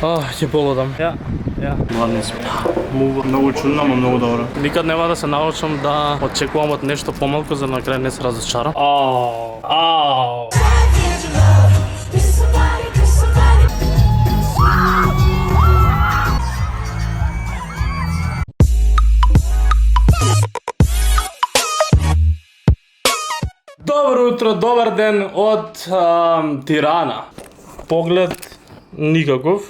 Ќе полудам. Ја. Гладни сме. Многу чудно, но многу добро. Никад нема да се научам да очекувам од нешто помалку за на крај не се разочарам. Добро утро, добар ден од Тирана. Поглед никаков.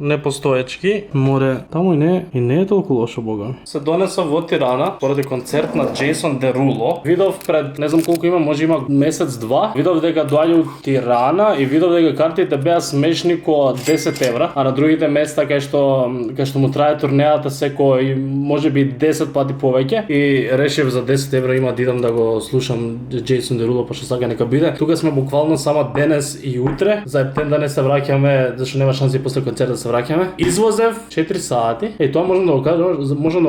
Непостоечки. Море, таму и не е толку лошо, бога. Се донесов во Тирана поради концерт на Джейсон Деруло. Видов пред, не знам колку има, може има месец-два. Видов дека доаѓа од Тирана и видов дека картите беа смешни ко 10 евра, а на другите места кај што му трае турнејата секој можеби 10 пати повеќе и решив за 10 евра има да идам да го слушам Джейсон Деруло, пошто сака нека биде. Тука сме буквално само денес и утре, за ептен да не се враќаме, зашто нема шанси после концерта да се враќаме. Извозев 4 сати. И тоа можам да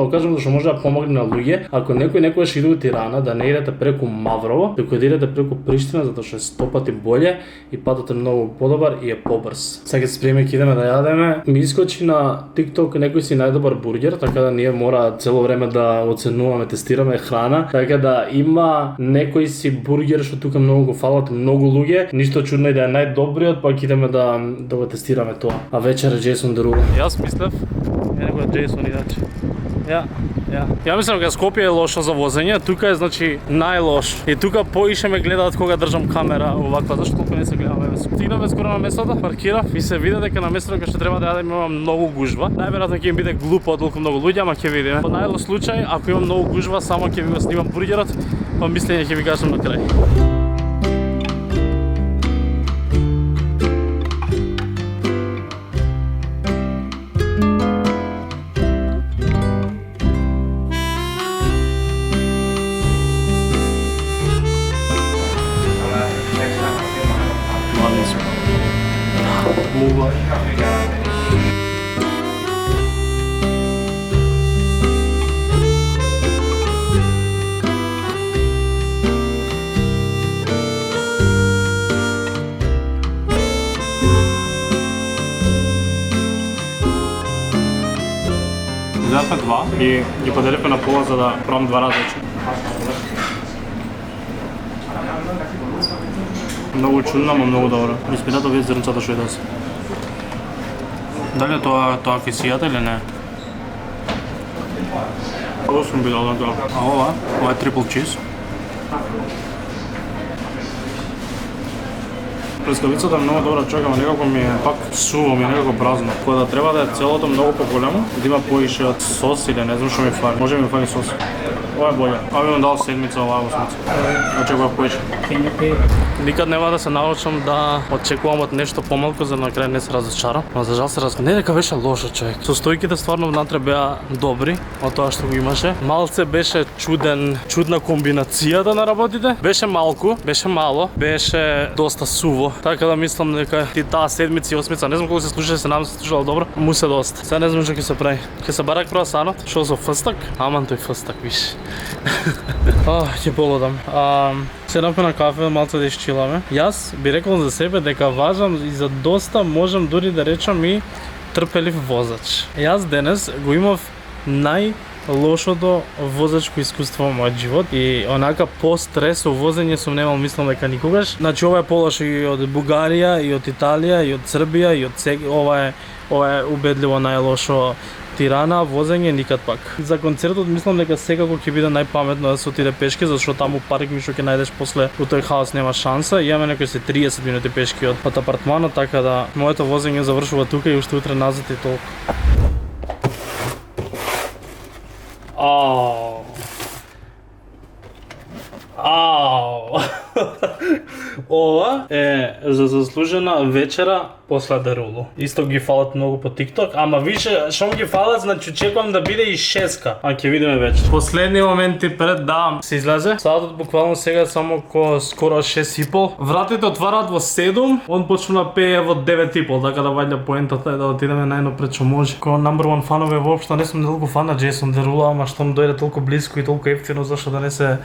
го кажам зашто може да помогне на луѓе. Ако некојаш иде во Тирана, да не идете преку Маврово, туку да идете преку Приштина, затоа што е 100 пати боле и патот е многу подобар и е побрз. Сега се спреме ќе идеме да јадеме. Ми искочи на TikTok некој си најдобар бургер, така да ние мора цело време да оценуваме, тестираме храна, така да има некој си бургер што тука многу го фалат многу луѓе. Ништо чудно и да е најдобриот, пак идеме да го тестираме тоа. А вечер Джейсон Деруло. Јас мислев, некој Джейсон иначе. Ја мислам дека Скопје е лошо за возење, тука е значи најлош. И тука поише ме гледаат кога држам камера оваква, зашто толку не се гледаме. Стигнаме скоро на местото, паркирав и се виде дека на местото кај што треба да јадеме има многу гужва. Најверојатно ќе им биде глупо од толку многу луѓе, ама ќе видиме. Во најлош случај, ако има многу гужва, само ќе ви го снимам бургерот, па мислење ќе ви кажам на крај. Взевме два и ги поделивме на пола за да пробам два различни. Многу чудно, но многу добро. Испитато вие зрнцата што идоси. Дали тоа кисијата или не? Ovo sam bilo na to. A ova je triple cheese. Плескавицата е многу добра, чакам, некако ми е пак суво, ми е некако празно. Кога да треба да е целото многу поголемо, да има поише од сос или не знам што ми фали. Може ми фали сос. Ова е боле. Ова ми дал седмица, ова осмица. Очекував поише. Никад нема да се научам да очекувам од нешто помалку за на крај не се разочарам. Но за жал не дека беше лошо, човек. Состојките стварно внатре беа добри од тоа што го имаше. Малце беше чудна комбинацијата на работите. Беше малку, беше мало, беше доста суво. Така да мислам дека ти таа седмица и осмица, не знам колку се слушаше, се надам се слушало добро, му се доста. Сега не знам што ќе се прави. Ќе се барак круасанот, што со фстак, аман тој фстак виш. Ќе полудам. Седнавме на кафе, малце да исчиламе. Јас би рекол за себе дека важам и за доста можам дури да речам и трпелив возач. Јас денес го имав најлошото возачко искуство во мојот живот и онака по стрес во возење сум немал, мислам дека никогаш. Значи ова е полошо и од Бугарија, и од Италија, и од Србија, и од ова е убедливо најлошо Тирана, возење никад пак. За концертот мислам дека секако ќе биде најпаметно да се отиде пешки, зашто таму парк ми што ќе најдеш после у тој хаос нема шанса. Имаме некои се 30 минути пешки од апартманот, така да моето возење завршува тука и уште утре назад и толку. Ова е за заслужена вечера после Деруло. Исто ги фалат многу по TikTok, ама више што ги фалат, значи очекувам да биде и 6-ка, а ќе видиме вечер. Последни моменти пред да се излезе. Саатот буквално сега само скоро 6:30. Вратите отвараат во 7, он почна да пее во 9:30, така да ваѓа поентата е да отидеме најнапред што може. Ко number one фанове воопшто не сум толку фан на Джейсон Деруло, ама што му дојде толку блиску и толку ефтино, зашто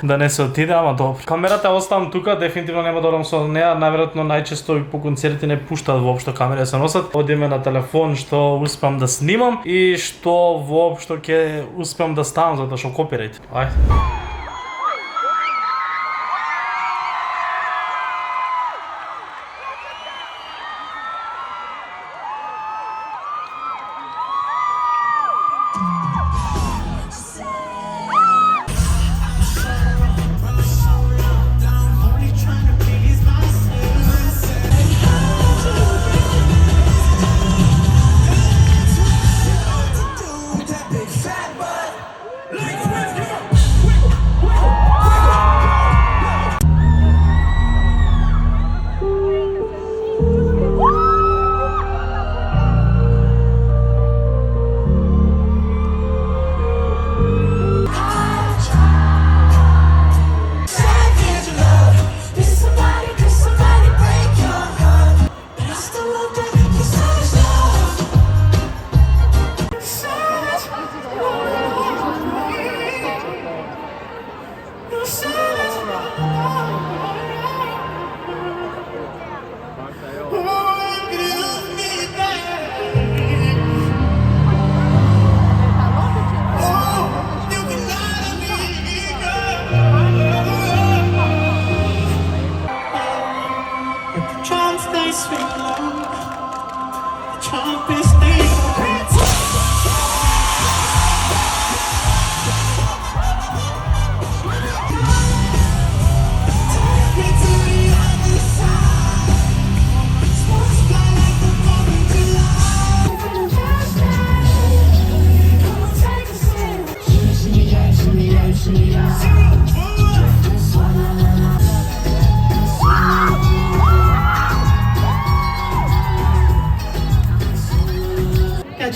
да не се отиде, ама добро. Камерата оставам тука, дефинитивно нема да одам со со неа, наверојатно најчесто по концерти не пуштаат воопшто камери да се носат. Одиме на телефон што успеам да снимам и што воопшто ќе успеам да ставам затоа што копирајт. Ајде.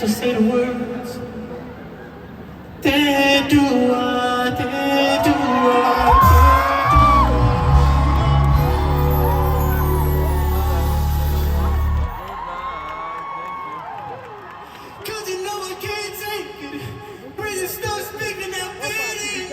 Just say the words. They do what they do. Cause you know I can't take it. When you start speaking that feeling.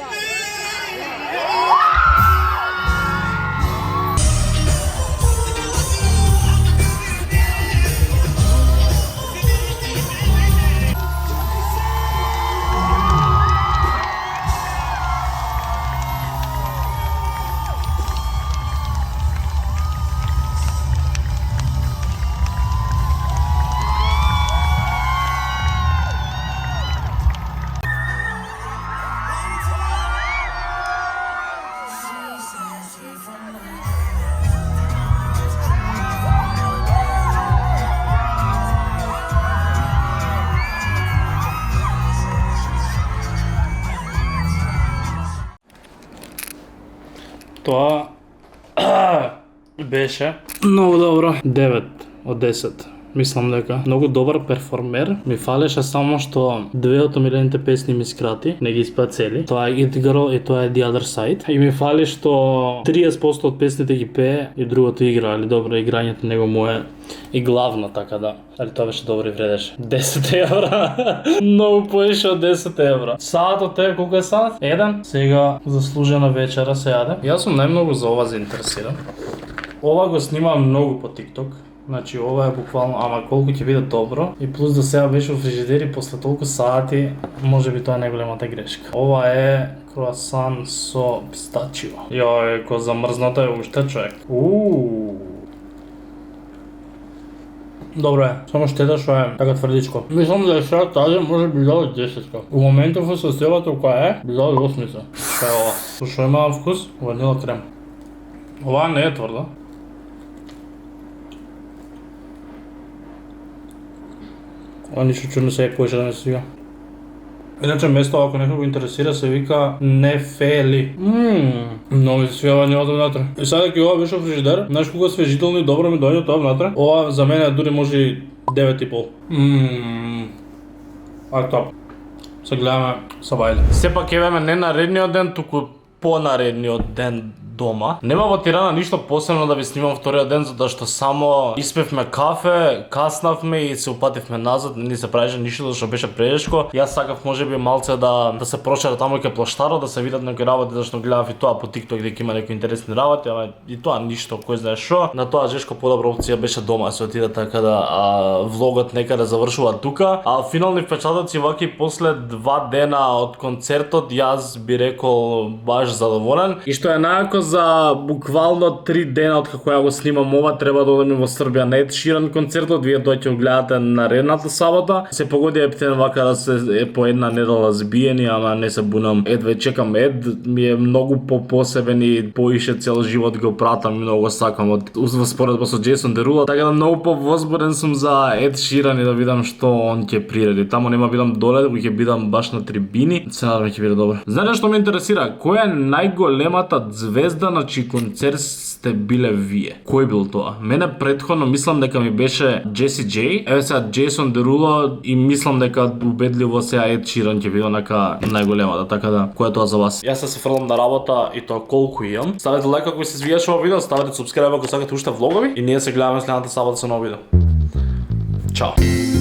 Тоа беше многу добро. 9 од 10. Мислам дека многу добар перформер. Ми фалеше само што две од омилените песни ми скрати, не ги испеа цели. Тоа е It Girl и тоа е The Other Side. И ми фали што 30% од песните ги пее и другото игра, али добро играњето него му е и главно, така да. Али тоа беше добро и вредеше. 10 евра. Многу поише од 10 евра. Саат од тебе колку е саат? 1. Сега заслужена вечера се јаде. Јас сум најмногу за ова заинтересиран. Ова го снимам многу по TikTok. Значи ова е буквално, ама колку ќе биде добро и плюс да сега беше во фрижидер и после толку сати, може би тоа е најголемата грешка. Ова е круасан со пистачио. Јој, ко замрзната е уште човек. Добро е, само штета што е така тврдичко. Мислам да е сега тази може би дали 10-ка. У моментов со селото која е, би дали 8-ца. Што е ова? Што има вкус? Ванила крем. Ова не е тврда. Ова ништо чудно се е поише да не свига. Иначе место, ако некој го интересира, се вика Нефели. Многу ми се свија ванилата внатре. И сега дека ова беше во фрижидер, знаеш кога свежително и добро ми дојде тоа внатре, ова за мене дури може и 9,5. А топ. Се гледаме са бајле. Сепак евеме не наредниот ден, туку понаредниот ден дома. Нема во Тирана ништо посебно да ви снимам вториот ден, затоа што само испевме кафе, каснавме и се упативме назад, не ни се правеше ништо што беше претешко. Јас сакав можеби малце да се прошера таму кај плоштарот, да се видат некои работи, зашто гледав и тоа по TikTok дека има некои интересни работи, ама и тоа ништо, кој знае што. На тоа жешко подобра опција беше дома се отида, така да влогот некаде завршува тука. А финални впечатоци ваки после 2 дена од концертот, јас би рекол баш задоволен. И што е најако, за буквално 3 дена од како ја го снимам ова, треба да одам во Србија на Ед Ширан концертот. Вие дојте го гледате наредната сабота. Се погоди ептен вака да се по една недела збиени, ама не се бунам. Едве чекам Ед, ми е многу посебен и поише цел живот го пратам и многу сакам од споредба со Джейсон Дерула, така да многу повозбуден сум за Ед Ширан и да видам што он ќе приреди. Таму нема бидам доле, ќе бидам баш на трибини. Се надам ќе биде добро. Знаете што ме интересира? Која е најголемата звезда на чиј концерт сте биле вие? Кој бил тоа? Мене претходно мислам дека ми беше Джеси Джей, еве сега Джейсон Деруло и мислам дека убедливо сега Ед Ширан ќе биде онака најголемата, така да кој е тоа за вас? Јас се фрлам на работа и тоа колку имам. Ставете лайк ако ви се свиеше ова видео, ставете субскрайб ако сакате уште влогови и ние се гледаме следната сабота со ново видео. Чао.